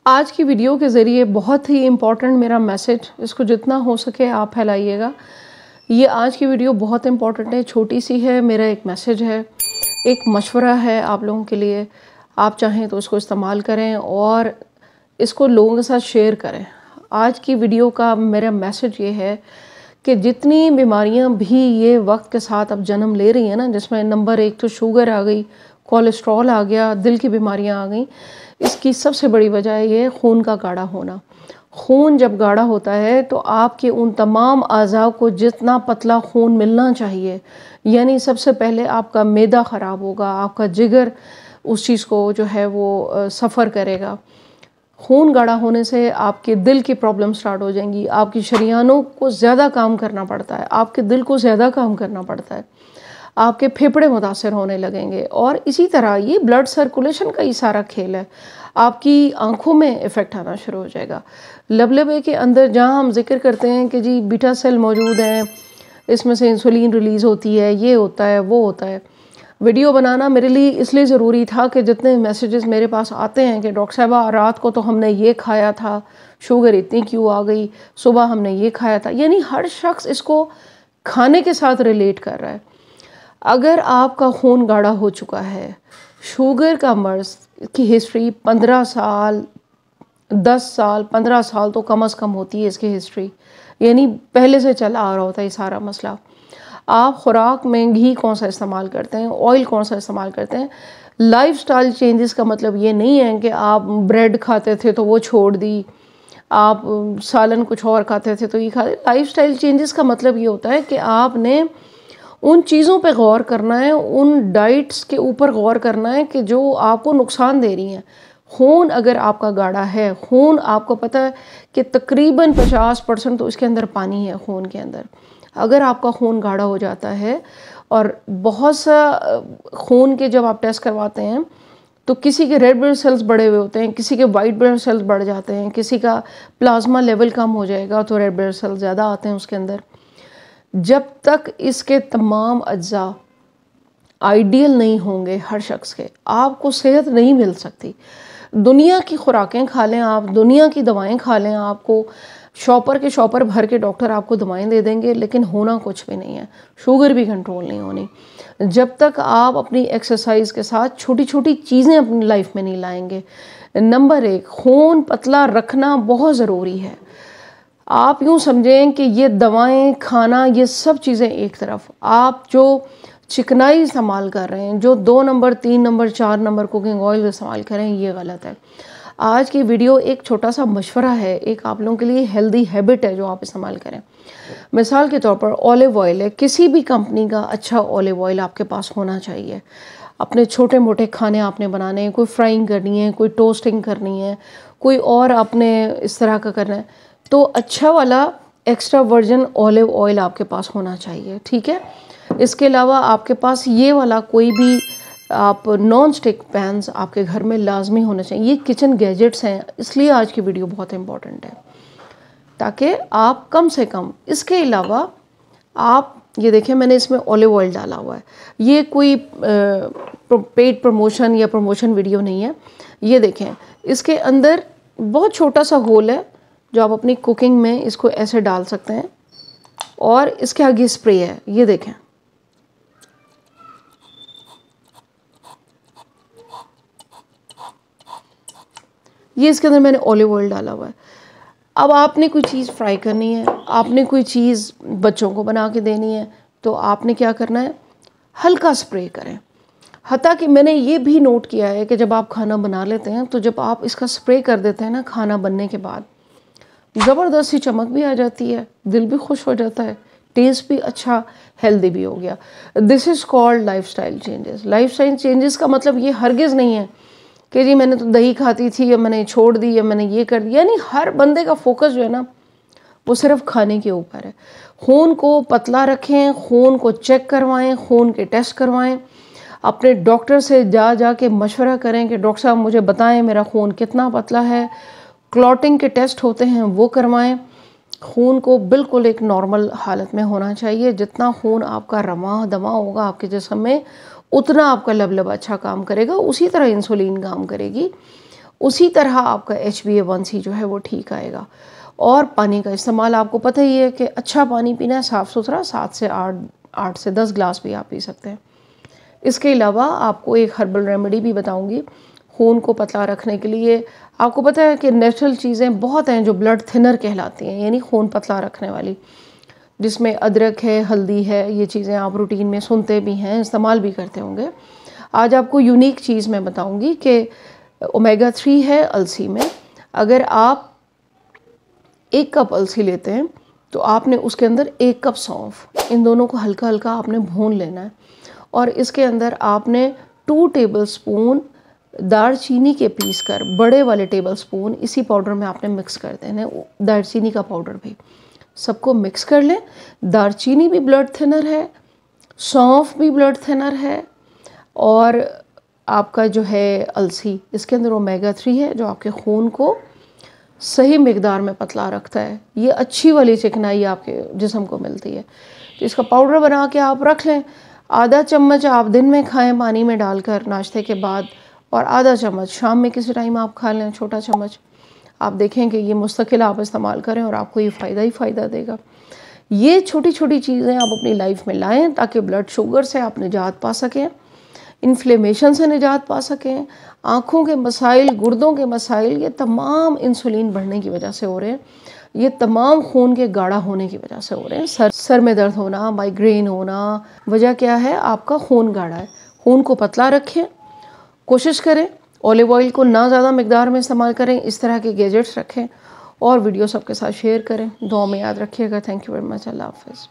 आज की वीडियो के ज़रिए बहुत ही इम्पॉर्टेंट मेरा मैसेज, इसको जितना हो सके आप फैलाइएगा। ये आज की वीडियो बहुत इम्पॉर्टेंट है, छोटी सी है, मेरा एक मैसेज है, एक मशवरा है आप लोगों के लिए। आप चाहें तो इसको इस्तेमाल करें और इसको लोगों के साथ शेयर करें। आज की वीडियो का मेरा मैसेज ये है कि जितनी बीमारियां भी ये वक्त के साथ अब जन्म ले रही हैं ना, जिसमें नंबर 1 तो शुगर आ गई, कोलेस्ट्रॉल आ गया, दिल की बीमारियां आ गई, इसकी सबसे बड़ी वजह ये है खून का गाढ़ा होना। खून जब गाढ़ा होता है तो आपके उन तमाम अज़ा को जितना पतला खून मिलना चाहिए, यानी सबसे पहले आपका मैदा ख़राब होगा, आपका जिगर उस चीज़ को जो है वो सफ़र करेगा। खून गाढ़ा होने से आपके दिल की प्रॉब्लम स्टार्ट हो जाएंगी, आपकी शरीयानों को ज़्यादा काम करना पड़ता है, आपके दिल को ज़्यादा काम करना पड़ता है, आपके फेफड़े मुतासर होने लगेंगे और इसी तरह ये ब्लड सर्कुलेशन का ही सारा खेल है। आपकी आंखों में इफ़ेक्ट आना शुरू हो जाएगा। लबलबे के अंदर जहाँ हम जिक्र करते हैं कि जी बीटा सेल मौजूद हैं, इसमें से इंसुलिन रिलीज़ होती है, ये होता है, वो होता है। वीडियो बनाना मेरे लिए इसलिए ज़रूरी था कि जितने मैसेजेस मेरे पास आते हैं कि डॉक्टर साहबा रात को तो हमने ये खाया था, शुगर इतनी क्यों आ गई, सुबह हमने ये खाया था, यानी हर शख्स इसको खाने के साथ रिलेट कर रहा है। अगर आपका खून गाढ़ा हो चुका है, शुगर का मर्ज़ की हिस्ट्री 15 साल, 10 साल, 15 साल तो कम से कम होती है इसकी हिस्ट्री, यानी पहले से चला आ रहा होता है ये सारा मसला। आप खुराक में घी कौन सा इस्तेमाल करते हैं, ऑयल कौन सा इस्तेमाल करते हैं। लाइफस्टाइल चेंजेस का मतलब ये नहीं है कि आप ब्रेड खाते थे तो वो छोड़ दी, आप सालन कुछ और खाते थे तो ये खा। लाइफस्टाइल चेंजेस का मतलब ये होता है कि आपने उन चीज़ों पे गौर करना है, उन डाइट्स के ऊपर गौर करना है कि जो आपको नुकसान दे रही हैं। खून अगर आपका गाढ़ा है, खून आपको पता है कि तकरीबन 50% तो इसके अंदर पानी है खून के अंदर। अगर आपका खून गाढ़ा हो जाता है और बहुत सा खून के जब आप टेस्ट करवाते हैं तो किसी के रेड ब्लड सेल्स बढ़े हुए होते हैं, किसी के वाइट ब्लड सेल्स बढ़ जाते हैं, किसी का प्लाज्मा लेवल कम हो जाएगा तो रेड ब्लड सेल्स ज़्यादा आते हैं उसके अंदर। जब तक इसके तमाम अज्जा आइडियल नहीं होंगे हर शख्स के, आपको सेहत नहीं मिल सकती। दुनिया की खुराकें खा लें आप, दुनिया की दवाएं खा लें, आपको शॉपर के शॉपर भर के डॉक्टर आपको दवाएं दे देंगे, लेकिन होना कुछ भी नहीं है। शुगर भी कंट्रोल नहीं होनी जब तक आप अपनी एक्सरसाइज के साथ छोटी छोटी चीज़ें अपनी लाइफ में नहीं लाएंगे। नंबर 1, खून पतला रखना बहुत ज़रूरी है। आप यूँ समझें कि ये दवाएं, खाना, ये सब चीज़ें एक तरफ, आप जो चिकनाई इस्तेमाल कर रहे हैं, जो 2 number, 3 number, 4 number cooking oil इस्तेमाल कर रहे हैं, ये गलत है। आज की वीडियो एक छोटा सा मशवरा है, एक आप लोगों के लिए हेल्दी हैबिट है जो आप इस्तेमाल करें। मिसाल के तौर पर ऑलिव ऑयल है, किसी भी कंपनी का अच्छा ऑलिव ऑयल आपके पास होना चाहिए। अपने छोटे मोटे खाने आपने बनाने हैं, कोई फ्राइंग करनी है, कोई टोस्टिंग करनी है, कोई और आपने इस तरह का करना है, तो अच्छा वाला एक्स्ट्रा वर्जिन ऑलिव ऑयल आपके पास होना चाहिए, ठीक है। इसके अलावा आपके पास ये वाला कोई भी आप नॉन स्टिक पैन्स आपके घर में लाजमी होने चाहिए। ये किचन गैजेट्स हैं, इसलिए आज की वीडियो बहुत इंपॉर्टेंट है, ताकि आप कम से कम, इसके अलावा आप ये देखें मैंने इसमें ऑलिव ऑयल डाला हुआ है। ये कोई पेड प्रमोशन या प्रमोशन वीडियो नहीं है। ये देखें इसके अंदर बहुत छोटा सा होल है जो आप अपनी कुकिंग में इसको ऐसे डाल सकते हैं और इसके आगे स्प्रे है, ये देखें। ये इसके अंदर मैंने ऑलिव ऑयल डाला हुआ है। अब आपने कोई चीज़ फ्राई करनी है, आपने कोई चीज़ बच्चों को बना के देनी है, तो आपने क्या करना है, हल्का स्प्रे करें। हत्ता कि मैंने ये भी नोट किया है कि जब आप खाना बना लेते हैं तो जब आप इसका स्प्रे कर देते हैं ना खाना बनने के बाद, ज़बरदस्त सी चमक भी आ जाती है, दिल भी खुश हो जाता है, टेस्ट भी अच्छा, हेल्दी भी हो गया। This is called lifestyle changes. Lifestyle changes का मतलब ये हरगिज़ नहीं है कि जी मैंने तो दही खाती थी या मैंने छोड़ दी या मैंने ये कर दिया। यानी हर बंदे का फोकस जो है ना वो सिर्फ खाने के ऊपर है। खून को पतला रखें, खून को चेक करवाएं, खून के टेस्ट करवाएं, अपने डॉक्टर से जा के मशवरा करें कि डॉक्टर साहब मुझे बताएं मेरा खून कितना पतला है। क्लॉटिंग के टेस्ट होते हैं वो करवाएं। खून को बिल्कुल एक नॉर्मल हालत में होना चाहिए। जितना खून आपका रमा दमा होगा आपके जिस्म में, उतना आपका लबलब अच्छा काम करेगा, उसी तरह इंसुलिन काम करेगी, उसी तरह आपका HbA1c जो है वो ठीक आएगा। और पानी का इस्तेमाल आपको पता ही है कि अच्छा पानी पीना है, साफ़ सुथरा, 7 से 8 से 10 ग्लास भी आप पी सकते हैं। इसके अलावा आपको एक हर्बल रेमेडी भी बताऊंगी खून को पतला रखने के लिए। आपको पता है कि नेचुरल चीज़ें बहुत हैं जो ब्लड थिनर कहलाती हैं, यानी खून पतला रखने वाली, जिसमें अदरक है, हल्दी है, ये चीज़ें आप रूटीन में सुनते भी हैं, इस्तेमाल भी करते होंगे। आज आपको यूनिक चीज़ मैं बताऊंगी कि ओमेगा 3 है अलसी में। अगर आप 1 कप अलसी लेते हैं तो आपने उसके अंदर 1 कप सौंफ, इन दोनों को हल्का हल्का आपने भून लेना है। और इसके अंदर आपने 2 टेबलस्पून दालचीनी के पीस कर, बड़े वाले टेबलस्पून, इसी पाउडर में आपने मिक्स कर देना है, दालचीनी का पाउडर भी। सबको मिक्स कर लें। दालचीनी भी ब्लड थिनर है, सौंफ भी ब्लड थिनर है, और आपका जो है अलसी, इसके अंदर ओमेगा 3 है जो आपके खून को सही मिकदार में पतला रखता है। ये अच्छी वाली चिकनाई आपके जिस्म को मिलती है। तो इसका पाउडर बना के आप रख लें। आधा चम्मच आप दिन में खाएं पानी में डालकर नाश्ते के बाद, और आधा चम्मच शाम में किसी टाइम आप खा लें, छोटा चम्मच। आप देखें कि ये मुस्तकिल आप इस्तेमाल करें और आपको ये फ़ायदा ही फ़ायदा देगा। ये छोटी छोटी चीज़ें आप अपनी लाइफ में लाएं ताकि ब्लड शुगर से आप निजात पा सकें, इन्फ्लेमेशन से निजात पा सकें, आँखों के मसाइल, गुर्दों के मसाइल, ये तमाम इंसुलिन बढ़ने की वजह से हो रहे हैं, ये तमाम खून के गाढ़ा होने की वजह से हो रहे हैं। सर में दर्द होना, माइग्रेन होना, वजह क्या है? आपका खून गाढ़ा है। खून को पतला रखें, कोशिश करें ऑलिव ऑयल को ना ज़्यादा मिकदार में इस्तेमाल करें, इस तरह के गैजेट्स रखें, और वीडियो सबके साथ शेयर करें। दुआ में याद रखिएगा। Thank you very much. अल्लाह हाफ़िज़।